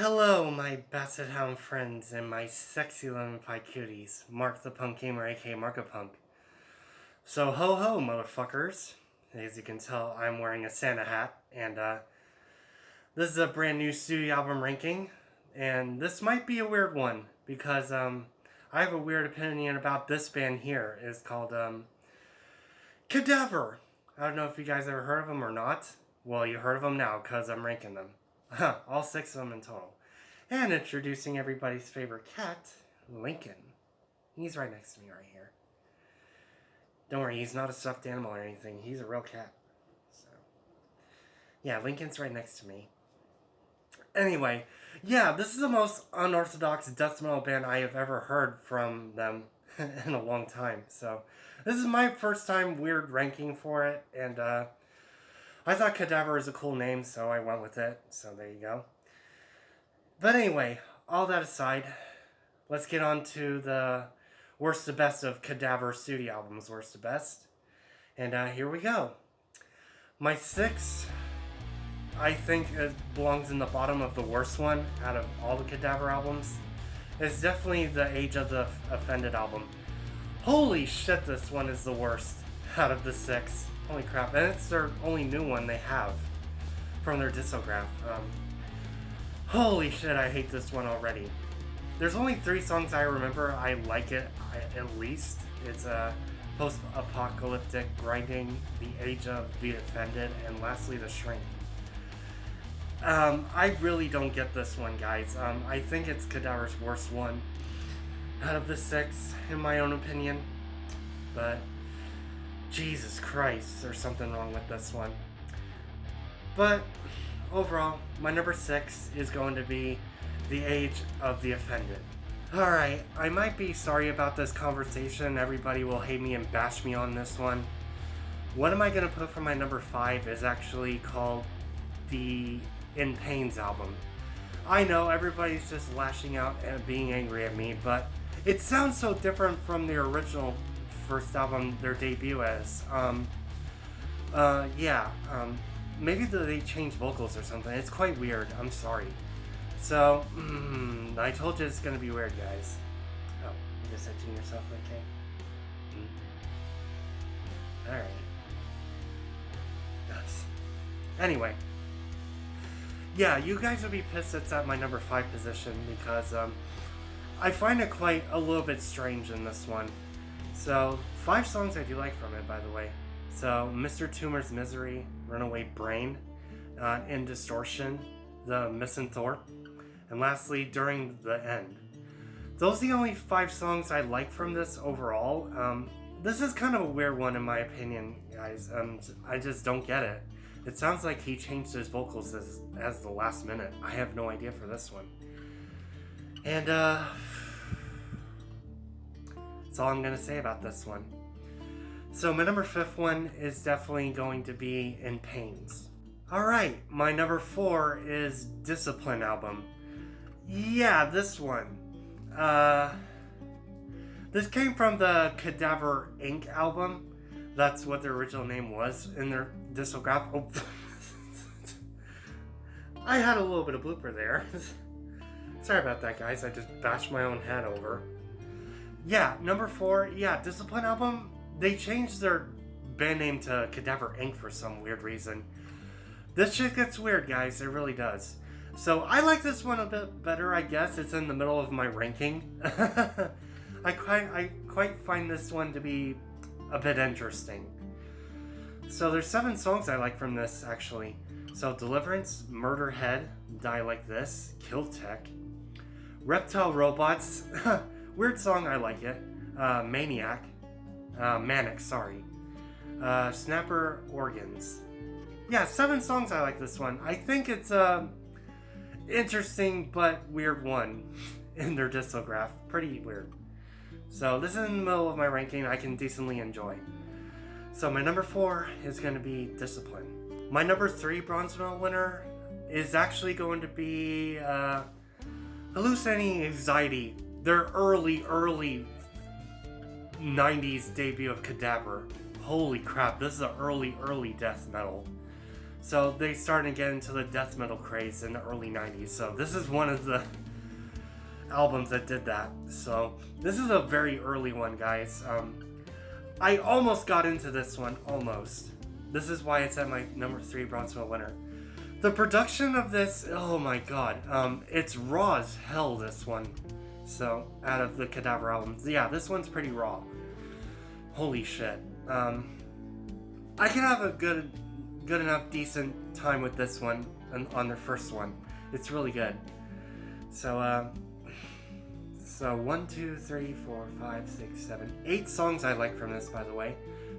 Hello, my basset hound friends and my sexy lemon pie cuties. Mark the Punk Gamer, a.k.a. Markapunk. So, ho ho, motherfuckers. As you can tell, I'm wearing a Santa hat, and this is a brand new studio album ranking. And this might be a weird one, because I have a weird opinion about this band here. It's called Cadaver. I don't know if you guys ever heard of them or not. Well, you heard of them now, because I'm ranking them. All six of them in total. And introducing everybody's favorite cat, Lincoln. He's right next to me right here. Don't worry, he's not a stuffed animal or anything. He's a real cat. So, yeah, Lincoln's right next to me. Anyway, yeah, this is the most unorthodox death metal band I have ever heard from them in a long time. So, this is my first time weird ranking for it, and I thought Cadaver is a cool name, so I went with it. So, there you go. But anyway, all that aside, let's get on to the worst to best of Cadaver studio albums, worst to best. And here we go. My six, I think it belongs in the bottom of the worst one out of all the Cadaver albums. It's definitely the Age of the Offended album. Holy shit, this one is the worst out of the six. Holy crap. And it's their only new one they have from their discograph. Holy shit, I hate this one already. There's only 3 songs I remember. I like it, at least. It's Post-Apocalyptic Grinding, The Age of the Offended, and lastly, The Shrink. I really don't get this one, guys. I think it's Cadaver's worst one out of the 6, in my own opinion. But, Jesus Christ, there's something wrong with this one. But, overall, my number 6 is going to be The Age of the Offended. Alright, I might be sorry about this conversation. Everybody will hate me and bash me on this one. What am I going to put for my number 5 is actually called the In Pains album. I know everybody's just lashing out and being angry at me, but it sounds so different from the original first album, their debut as. Maybe they changed vocals or something. It's quite weird. I'm sorry. So, I told you it's gonna be weird, guys. Oh, you just touching yourself, okay? Alright. Yes. Anyway. Yeah, you guys would be pissed it's at my number 5 position because, I find it quite a little bit strange in this one. So, 5 songs I do like from it, by the way. So, Mr. Tumor's Misery, Runaway Brain, In Distortion, The Misanthrope, and lastly, During the End. Those are the only 5 songs I like from this overall. This is kind of a weird one in my opinion, guys. I just don't get it. It sounds like he changed his vocals as the last minute. I have no idea for this one. And, that's all I'm going to say about this one. So my number 5 one is definitely going to be In Pains. Alright, my number 4 is Discipline album. Yeah, this one. This came from the Cadaver Inc. album. That's what their original name was in their discograph. Oh. I had a little bit of blooper there. Sorry about that, guys. I just bashed my own head over. Yeah, number 4. Yeah, Discipline album. They changed their band name to Cadaver Inc. for some weird reason. This shit gets weird, guys. It really does. So, I like this one a bit better, I guess. It's in the middle of my ranking. I quite find this one to be a bit interesting. So, there's 7 songs I like from this, actually. So, Deliverance, Murder Head, Die Like This, Kill Tech, Reptile Robots, weird song, I like it, Maniac, Manic, sorry. Snapper Organs. Yeah, 7 songs I like this one. I think it's a interesting but weird one in their discograph. Pretty weird. So this is in the middle of my ranking. I can decently enjoy. So my number 4 is going to be Discipline. My number 3 bronze medal winner is actually going to be Hallucinating Anxiety. Their early 90s debut of Cadaver. Holy crap, this is an early death metal. So they started to get into the death metal craze in the early 90s. So this is one of the albums that did that. So this is a very early one, guys. I almost got into this one, almost. This is why it's at my number 3 bronze medal winner. The production of this, oh my god, it's raw as hell, this one. So, out of the Cadaver albums, yeah, this one's pretty raw. Holy shit. I can have a good enough, decent time with this one on the first one. It's really good. So, so 1, 2, 3, 4, 5, 6, 7, 8 songs I like from this, by the way.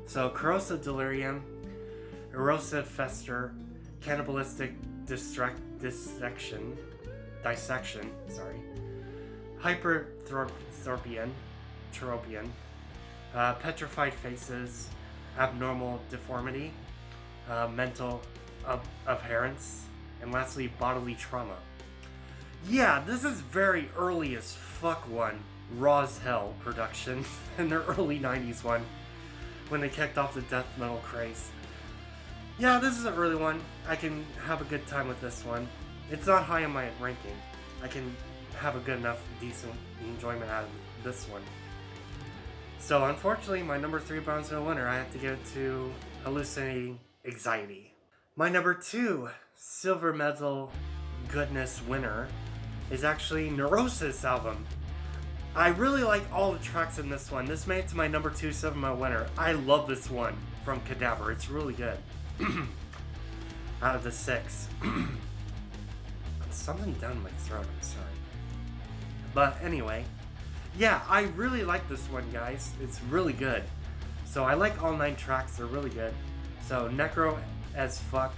So, Corrosive Delirium, Erosive Fester, Cannibalistic Dissection, sorry. Hyperthorpian, Petrified Faces, Abnormal Deformity, Mental Abhorrence, and lastly, Bodily Trauma. Yeah, this is very early as fuck one. Raw as hell production in their early 90s one, when they kicked off the death metal craze. Yeah, this is an early one. I can have a good time with this one. It's not high in my ranking. I can have a good enough, decent enjoyment out of this one. So, unfortunately, my number 3 bronze medal winner, I have to give it to Hallucinating Anxiety. My number 2 silver medal goodness winner is actually Neurosis album. I really like all the tracks in this one. This made it to my number 2 silver medal winner. I love this one from Cadaver. It's really good. Out of the 6. Something down in my throat, I'm sorry. But anyway, yeah, I really like this one, guys. It's really good. So I like all 9 tracks. They're really good. So Necro as Fuck,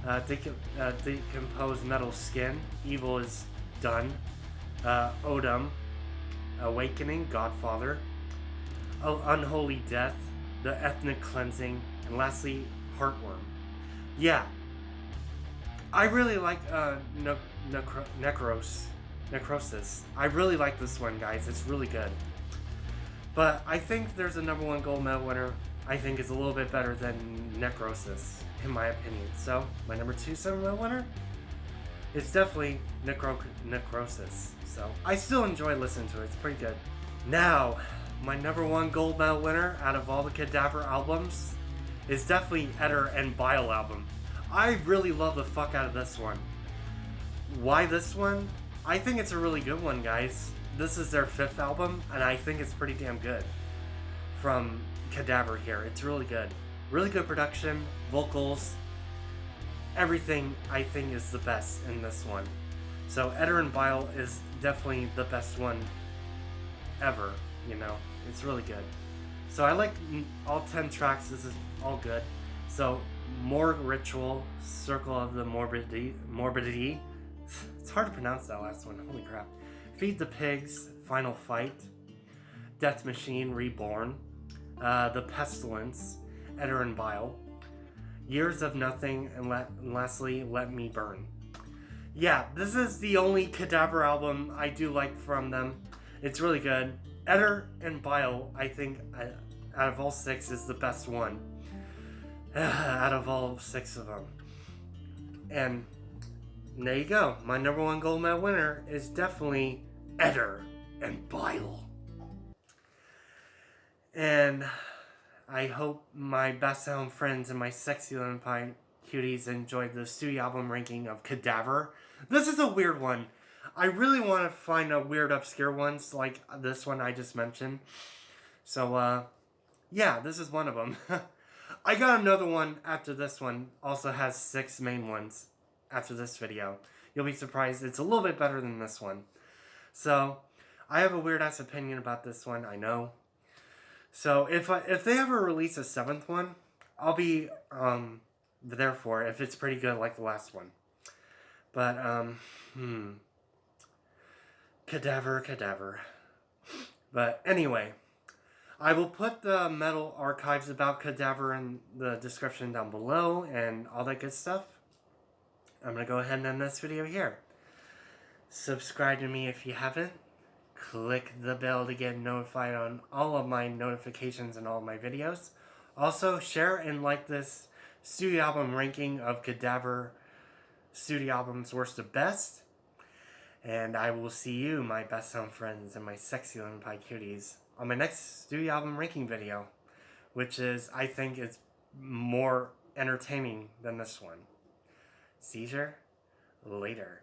Decomposed Metal Skin, Evil is Done, Odom, Awakening, Godfather, Unholy Death, The Ethnic Cleansing, and lastly, Heartworm. Yeah, I really like Necrosis. I really like this one, guys. It's really good. But I think there's a number 1 gold medal winner I think is a little bit better than Necrosis, in my opinion. So, my number 2 silver medal winner is definitely Necrosis. So, I still enjoy listening to it. It's pretty good. Now, my number 1 gold medal winner out of all the Cadaver albums is definitely Eder and Bile album. I really love the fuck out of this one. Why this one? I think it's a really good one, guys. This is their 5th album, and I think it's pretty damn good. From Cadaver here. It's really good. Really good production, vocals, everything I think is the best in this one. So Eder and Bile is definitely the best one ever, you know. It's really good. So I like all 10 tracks. This is all good. So Morgue Ritual, Circle of the Morbidity. It's hard to pronounce that last one. Holy crap. Feed the Pigs, Final Fight, Death Machine Reborn, The Pestilence, Eder and Bile, Years of Nothing, and lastly, Let Me Burn. Yeah, this is the only Cadaver album I do like from them. It's really good. Eder and Bile, I think, out of all 6, is the best one. Out of all 6 of them. And there you go. My number 1 gold medal winner is definitely Eder and Bile. And I hope my best sound friends and my sexy little pie cuties enjoyed the studio album ranking of Cadaver. This is a weird one. I really want to find a weird obscure ones like this one I just mentioned. So, yeah, this is one of them. I got another one after this one. Also has 6 main ones after this video. You'll be surprised. It's a little bit better than this one. So, I have a weird-ass opinion about this one, I know. So, if they ever release a 7th one, I'll be there for it if it's pretty good like the last one. But, Cadaver. But anyway, I will put the metal archives about Cadaver in the description down below and all that good stuff. I'm going to go ahead and end this video here. Subscribe to me if you haven't. Click the bell to get notified on all of my notifications and all of my videos. Also, share and like this studio album ranking of Cadaver studio albums worst to best. And I will see you, my best sound friends and my sexy lemon pie cuties, on my next studio album ranking video, which is, I think, is more entertaining than this one. Seizure? Later.